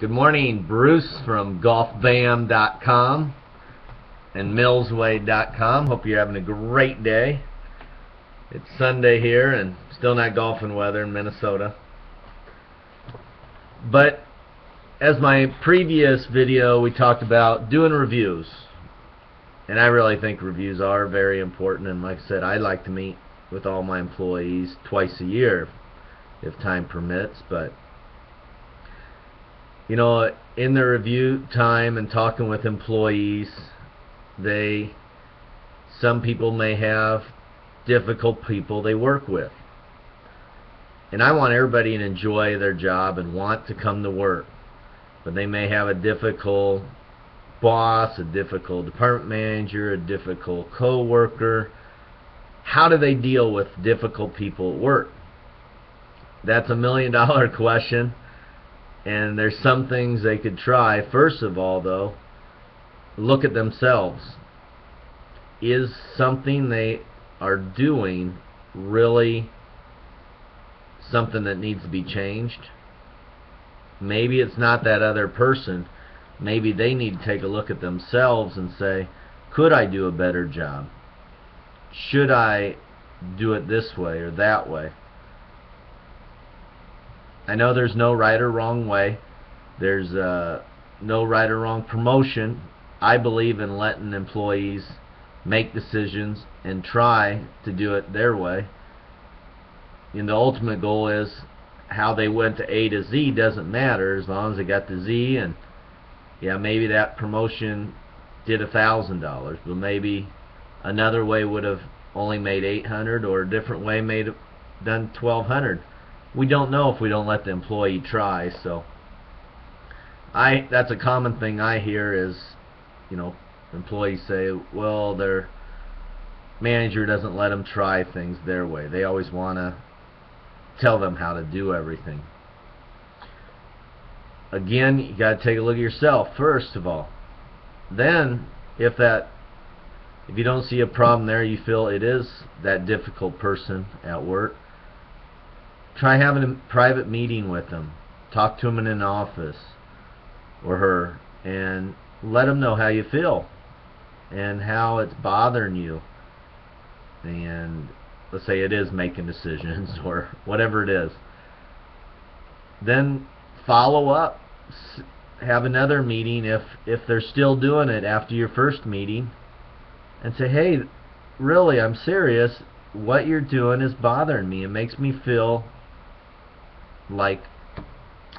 Good morning, Bruce from golfbam.com and millswade.com. Hope you're having a great day. It's Sunday here and still not golfing weather in Minnesota. But as my previous video, we talked about doing reviews. And I really think reviews are very important. And like I said, I like to meet with all my employees twice a year if time permits. But you know, in the review time and talking with employees, some people may have difficult people they work with. And I want everybody to enjoy their job and want to come to work. But they may have a difficult boss, a difficult department manager, a difficult co-worker. How do they deal with difficult people at work? That's $1 million question. And there's some things they could try. First of all, though, look at themselves. Is something they are doing really something that needs to be changed? Maybe it's not that other person. Maybe they need to take a look at themselves and say, could I do a better job? Should I do it this way or that way? I know there's no right or wrong way. There's no right or wrong promotion. I believe in letting employees make decisions and try to do it their way. And the ultimate goal is how they went to A to Z doesn't matter as long as they got the Z. And yeah, maybe that promotion did $1,000, but maybe another way would have only made $800, or a different way made it done $1,200. We don't know if we don't let the employee try. So that's a common thing I hear is, you know, employees say, well, their manager doesn't let them try things their way. They always want to tell them how to do everything. Again, you got to take a look at yourself first of all. Then if you don't see a problem there, you feel it is that difficult person at work, try having a private meeting with them. Talk to them in an office or her and let them know how you feel and how it's bothering you. And let's say it is making decisions or whatever it is. Then follow up. Have another meeting if they're still doing it after your first meeting and say, hey, really, I'm serious. What you're doing is bothering me. It makes me feel like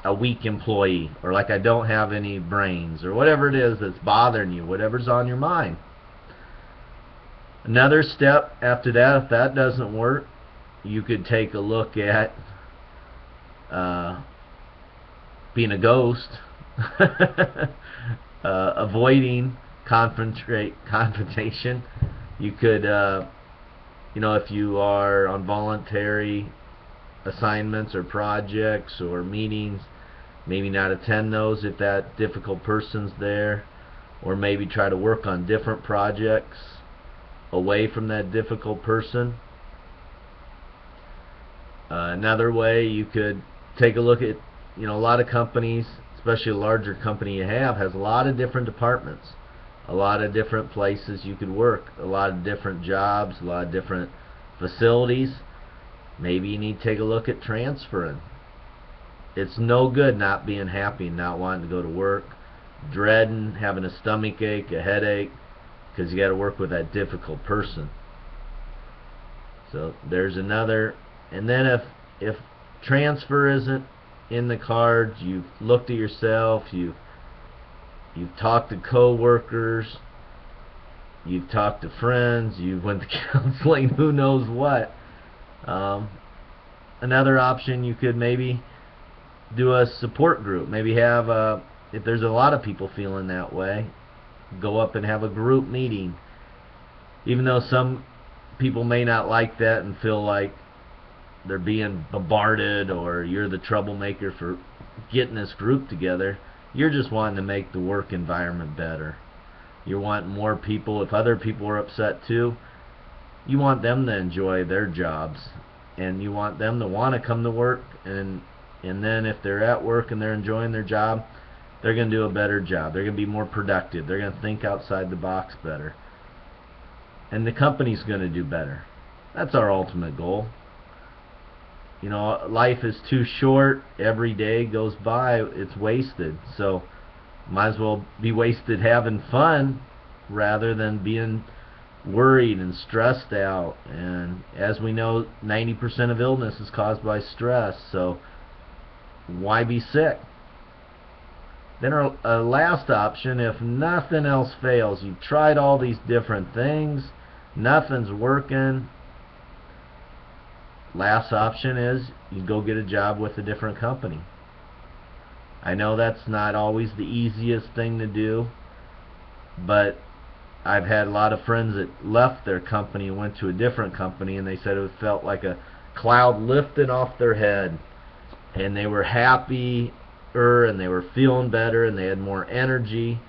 a weak employee, or like I don't have any brains, or whatever it is that's bothering you, whatever's on your mind. Another step after that, if that doesn't work, you could take a look at being a ghost, avoiding confrontation. You could, you know, if you are on voluntary assignments or projects or meetings, maybe not attend those if that difficult person's there, or maybe try to work on different projects away from that difficult person. Another way you could take a look at, you know, a lot of companies, especially a larger company you have, has a lot of different departments, a lot of different places you could work, a lot of different jobs, a lot of different facilities. Maybe you need to take a look at transferring. It's no good not being happy and not wanting to go to work, dreading, having a stomach ache, a headache, because you got to work with that difficult person. So there's another. And then if transfer isn't in the cards, you've looked at yourself, you've talked to co-workers, you've talked to friends, you've went to counseling, who knows what. Another option, you could maybe do a support group. Maybe have if there's a lot of people feeling that way, go up and have a group meeting. Even though some people may not like that and feel like they're being bombarded or you're the troublemaker for getting this group together, you're just wanting to make the work environment better. You're wanting more people. If other people are upset too, you want them to enjoy their jobs, and you want them to want to come to work, and then if they're at work and they're enjoying their job, they're going to do a better job. They're going to be more productive. They're going to think outside the box better. And the company's going to do better. That's our ultimate goal. You know, life is too short. Every day goes by, it's wasted. So might as well be wasted having fun rather than being worried and stressed out. And as we know, 90% of illness is caused by stress. So why be sick? Then our last option, if nothing else fails, you've tried all these different things, nothing's working. Last option is you go get a job with a different company. I know that's not always the easiest thing to do, but I've had a lot of friends that left their company and went to a different company, and they said it felt like a cloud lifted off their head, and they were happier and they were feeling better and they had more energy.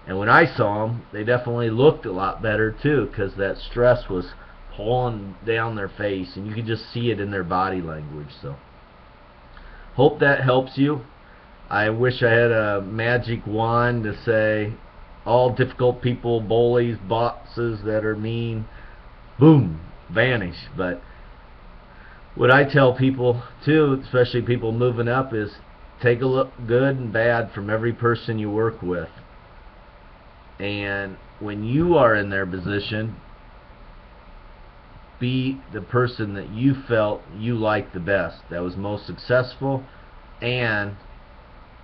And when I saw them, they definitely looked a lot better too, because that stress was pulling down their face, and you could just see it in their body language. So hope that helps you. I wish I had a magic wand to say all difficult people, bullies, bosses that are mean, boom, vanish. But what I tell people too, especially people moving up, is take a look good and bad from every person you work with. And when you are in their position, be the person that you felt you liked the best, that was most successful, and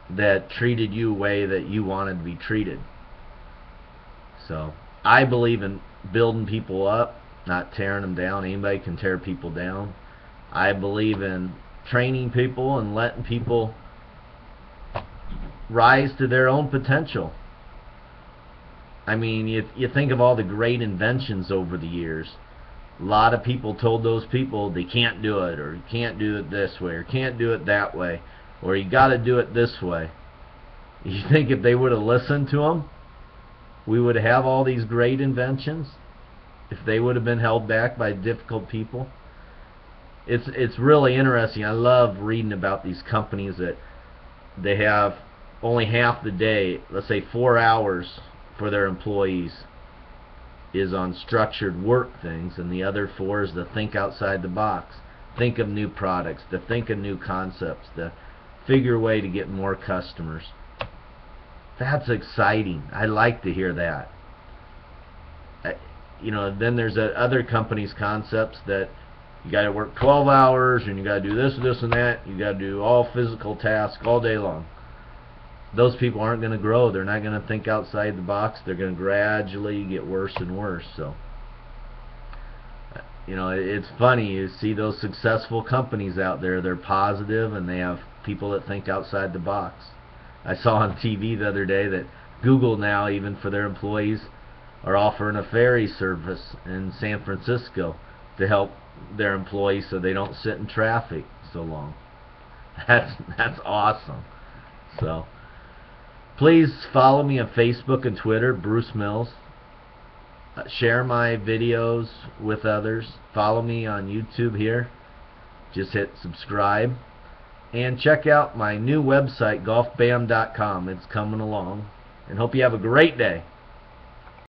that treated you a way that you wanted to be treated. So I believe in building people up, not tearing them down. Anybody can tear people down. I believe in training people and letting people rise to their own potential. I mean, you think of all the great inventions over the years. A lot of people told those people they can't do it, or you can't do it this way, or can't do it that way, or you got to do it this way. You think if they would have listened to them, we would have all these great inventions? If they would have been held back by difficult people? It's really interesting. I love reading about these companies that they have only half the day, let's say 4 hours for their employees is on structured work things, and the other 4 is to think outside the box, think of new products, to think of new concepts, to figure a way to get more customers. That's exciting. I like to hear that. You know, then there's other companies' concepts that you got to work 12 hours and you got to do this, this, and that. You got to do all physical tasks all day long. Those people aren't going to grow. They're not going to think outside the box. They're going to gradually get worse and worse. So, you know, it's funny. You see those successful companies out there. They're positive and they have people that think outside the box. I saw on TV the other day that Google now, even for their employees, are offering a ferry service in San Francisco to help their employees so they don't sit in traffic so long. That's awesome. So please follow me on Facebook and Twitter, Bruce Mills. Share my videos with others. Follow me on YouTube here. Just hit subscribe. And check out my new website, golfbam.com. It's coming along. And hope you have a great day.